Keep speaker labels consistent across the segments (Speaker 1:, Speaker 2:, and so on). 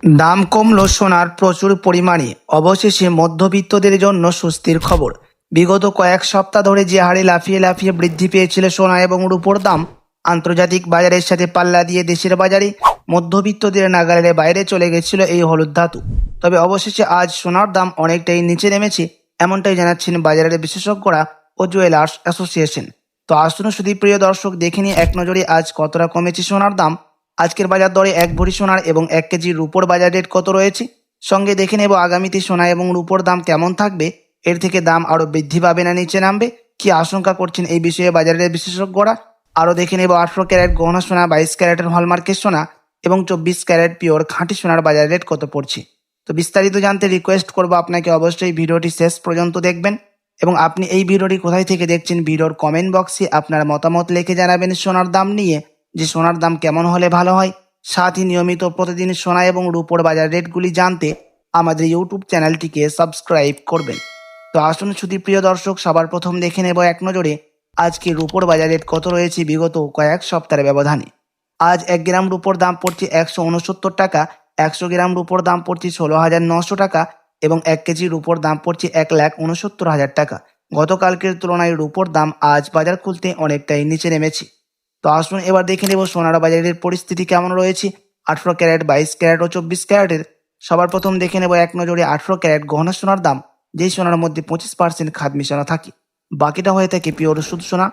Speaker 1: দাম কমলো সোনার প্রচুর পরিমাণে, অবশেষে মধ্যবিত্তদের জন্য স্বস্তির খবর। বিগত কয়েক সপ্তাহ ধরে যে হারে লাফিয়ে লাফিয়ে বৃদ্ধি পেয়েছিল সোনা এবং রূপোর দাম, আন্তর্জাতিক বাজারের সাথে পাল্লা দিয়ে দেশের বাজারে মধ্যবিত্তদের নাগালের বাইরে চলে গেছিল এই হলুদ ধাতু। তবে অবশেষে আজ সোনার দাম অনেকটাই নিচে নেমেছে, এমনটাই জানাচ্ছেন বাজারের বিশেষজ্ঞরা ও জুয়েলার্স অ্যাসোসিয়েশন। তো আসুন শুধু প্রিয় দর্শক, দেখে নিয়ে এক নজরে আজ কতটা কমেছে সোনার দাম। আজকের বাজার দরে এক ভরি সোনার এবং 1 কেজি রূপোর বাজার রেট কত রয়েছে, সঙ্গে দেখে নেব আগামীতে সোনা এবং রূপোর দাম কেমন থাকবে। এর থেকে দাম আরও বৃদ্ধি পাবে না নিচে নামবে, কি আশঙ্কা করছেন এই বিষয়ে বাজারের বিশেষজ্ঞরা। আরও দেখে নেব 18 ক্যারেট গহনা সোনা, 22 ক্যারেটের হলমার্কের সোনা এবং 24 ক্যারেট পিওর খাঁটি সোনার বাজার রেট কত পড়ছে। তো বিস্তারিত জানতে রিকোয়েস্ট করব আপনাকে অবশ্যই ভিডিওটি শেষ পর্যন্ত দেখবেন, এবং আপনি এই ভিডিওটি কোথায় থেকে দেখছেন ভিডিওর কমেন্ট বক্সে আপনার মতামত লিখে জানাবেন সোনার দাম নিয়ে, যে সোনার দাম কেমন হলে ভালো হয়। সাথে নিয়মিত প্রতিদিন সোনা এবং রূপোর বাজার রেটগুলি জানতে আমাদের ইউটিউব চ্যানেলটিকে সাবস্ক্রাইব করবেন। তো আসুন শুধু প্রিয় দর্শক, সবার প্রথম দেখে নেব এক নজরে আজকে রূপোর বাজার রেট কত রয়েছে বিগত কয়েক সপ্তাহের ব্যবধানে। আজ 1 গ্রাম রূপোর দাম পড়ছে 169 টাকা, 100 গ্রাম রূপোর দাম পড়ছে 16,900 টাকা এবং 1 কেজি রূপোর দাম পড়ছে 1,69,000 টাকা। গতকালকের তুলনায় রূপোর দাম আজ বাজার খুলতে অনেকটাই নিচে নেমেছে। তো আসুন এবার দেখে নেব সোনার বাজারের পরিস্থিতি কেমন রয়েছে 18 ক্যারেট, 22 ক্যারেট ও 24 ক্যারেটের। সবার প্রথম দেখে নেব এক নজরে 18 ক্যারেট গহনা সোনার দাম, যেই সোনার মধ্যে 25% খাদ মিশানো থাকে, বাকিটা হয়ে থাকে পিওর শুদ্ধ সোনা।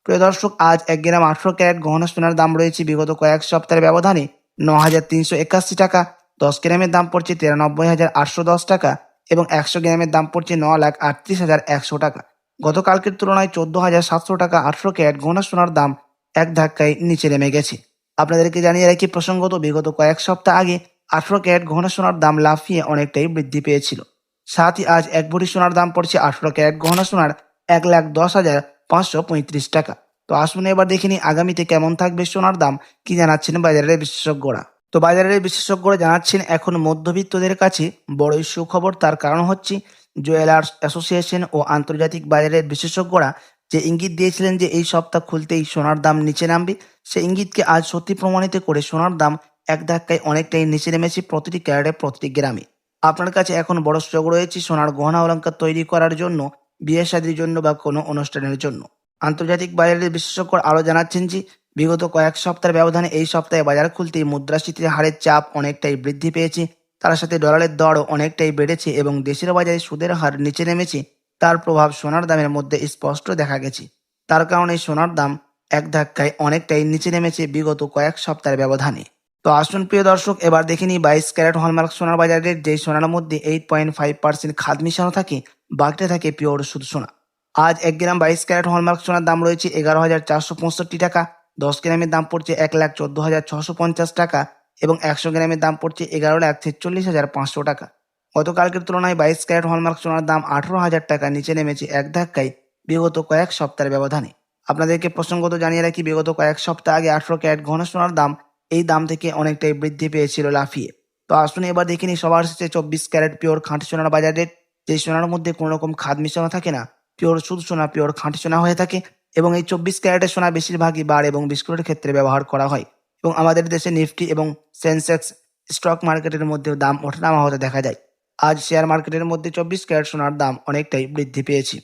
Speaker 1: প্রিয় দর্শক, আজ 1 গ্রাম 18 ক্যারেট গহনা সোনার দাম রয়েছে বিগত কয়েক সপ্তাহের ব্যবধানে 9,381 টাকা। 10 গ্রামের দাম পড়ছে 93,810 টাকা এবং 100 গ্রামের দাম পড়ছে 9,38,100 টাকা। গতকালকের তুলনায় 14,700 টাকা 18 ক্যারেট গহনা সোনার দাম এক ধাক্কায় নিচে নেমে গেছে। আপনাদেরকে জানিয়ে রাখি প্রসঙ্গত, বিগত কয়েক সপ্তাহ আগে 18 ক্যারেট গহনা সোনার দাম লাফিয়ে অনেকটাই বৃদ্ধি পেয়েছিল। সাথে আজ এক ভরি সোনার দাম পড়ছে 18 ক্যারেট গহনা সোনার 1,10,535 টাকা। তো আসুন এবার দেখে নিই আগামীতে কেমন থাকবে সোনার দাম, কি জানাচ্ছেন বাজারের বিশেষজ্ঞরা। তো বাজারের বিশেষজ্ঞরা জানাচ্ছেন এখন মধ্যবিত্তদের কাছে বড়ই সুখবর। তার কারণ হচ্ছে জুয়েলার্স অ্যাসোসিয়েশন ও আন্তর্জাতিক বাজারের বিশেষজ্ঞরা যে ইঙ্গিত দিয়েছিলেন যে এই সপ্তাহ খুলতেই সোনার দাম নিচে নামবে, সে ইঙ্গিতকে আজ সত্যি প্রমাণিত করে সোনার দাম এক ধাক্কায় অনেকটাই নিচে নেমেছে প্রতিটি ক্যারেটে, প্রতিটি গ্রামে। আপনার কাছে এখন বড় সুযোগ রয়েছে সোনার গহনা অলংকার তৈরি করার জন্য, বিয়ে শাদীর জন্য বা কোনো অনুষ্ঠানের জন্য। আন্তর্জাতিক বাজারের বিশেষজ্ঞরা আরও জানাচ্ছেন যে বিগত কয়েক সপ্তাহের ব্যবধানে এই সপ্তাহে বাজার খুলতেই মুদ্রাস্ফীতির হারের চাপ অনেকটাই বৃদ্ধি পেয়েছে, তার সাথে ডলারের দরও অনেকটাই বেড়েছে এবং দেশের বাজারে সুদের হার নিচে নেমেছে। তার প্রভাব সোনার দামের মধ্যে স্পষ্ট দেখা গেছে। তার কারণে সোনার দাম এক ধাক্কায় অনেকটাই নিচে নেমেছে বিগত কয়েক সপ্তাহের ব্যবধানে। তো আসুন প্রিয় দর্শক, এবার দেখে নিই 22 ক্যারেট হলমার্ক সোনার বাজার রেট, যেই সোনার মধ্যে 8.5% খাদ মিশানো থাকে, বাকিটা থাকে পিওর শুধু সোনা। আজ 1 গ্রাম 22 ক্যারেট হলমার্ক সোনার দাম রয়েছে 11,465 টাকা। 10 গ্রামের দাম পড়ছে 1,14,650 টাকা এবং 100 গ্রামের দাম পড়ছে 11,46,500 টাকা। গতকালকের তুলনায় 22 ক্যারেট হলমার্ক সোনার দাম 18,000 টাকা নিচে নেমেছে এক ধাক্কায় বিগত কয়েক সপ্তাহের ব্যবধানে। আপনাদেরকে প্রসঙ্গত জানিয়ে রাখি, বিগত কয়েক সপ্তাহ আগে 18 ক্যারেট গহনা সোনার দাম এই দাম থেকে অনেকটাই বৃদ্ধি পেয়েছিল লাফিয়ে। তো আসুন এবার দেখে নিই সবার শেষে 24 ক্যারেট পিওর খাঁটি সোনার বাজার রেট, যে সোনার মধ্যে কোনো রকম খাদ মিশানো থাকে না, পিওর শুধু সোনা, পিওর খাঁটি সোনা হয়ে থাকে এবং এই 24 ক্যারেটের সোনা বেশিরভাগই বার এবং বিস্কুটের ক্ষেত্রে ব্যবহার করা হয় এবং আমাদের দেশে নিফটি এবং সেন্সেক্স স্টক মার্কেটের মধ্যে দাম ওঠানামা হতে দেখা যায়। আজ শেয়ার মার্কেটের মধ্যে 24 ক্যারেট সোনার দাম অনেকটাই বৃদ্ধি পেয়েছে।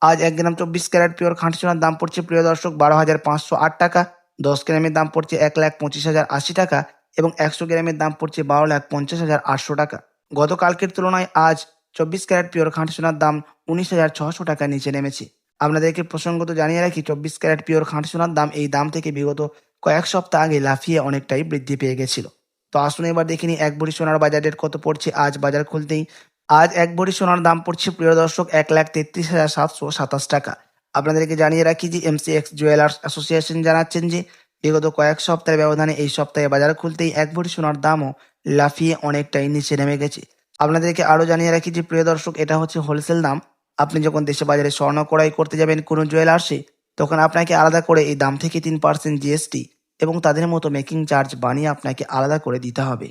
Speaker 1: আজ 1 গ্রাম 24 ক্যারেট পিওর খাঁটি সোনার দাম পড়ছে প্রিয় দর্শক 12,508 টাকা। 10 গ্রামের দাম পড়ছে 1,25,080 টাকা এবং 100 গ্রামের দাম পড়ছে 12,50,800 টাকা। গতকালকের তুলনায় আজ 24 ক্যারেট পিওর খাঁটি সোনার দাম 19,600 টাকা নিচে নেমেছে। আপনাদেরকে প্রসঙ্গত জানিয়ে রাখি, 24 ক্যারেট পিওর খাঁটি সোনার দাম এই দাম থেকে বিগত কয়েক সপ্তাহ আগে লাফিয়ে অনেকটাই বৃদ্ধি পেয়ে গেছিল। তো আসুন এবার দেখে নিই এক ভরি সোনার বাজার রেট কত পড়ছে আজ বাজার খুলতেই। আজ এক ভরি সোনার দাম পড়ছে প্রিয় দর্শক 1,33,727 টাকা। আপনাদেরকে জানিয়ে রাখি যে এমসিএক্স জুয়েলার্স অ্যাসোসিয়েশন জানাচ্ছেন যে বিগত কয়েক সপ্তাহের ব্যবধানে এই সপ্তাহে বাজার খুলতেই এক ভরি সোনার দামও লাফিয়ে অনেকটাই নিচে নেমে গেছে। আপনাদেরকে আরও জানিয়ে রাখি যে প্রিয় দর্শক, এটা হচ্ছে হোলসেল দাম। আপনি যখন দেশে বাজারে স্বর্ণ ক্রয় করতে যাবেন কোনো জুয়েলার্সে, তখন আপনাকে আলাদা করে এই দাম থেকে 3% জিএসটি এবং তাদের মতো মেকিং চার্জ বানিয়ে আপনাকে আলাদা করে দিতে হবে।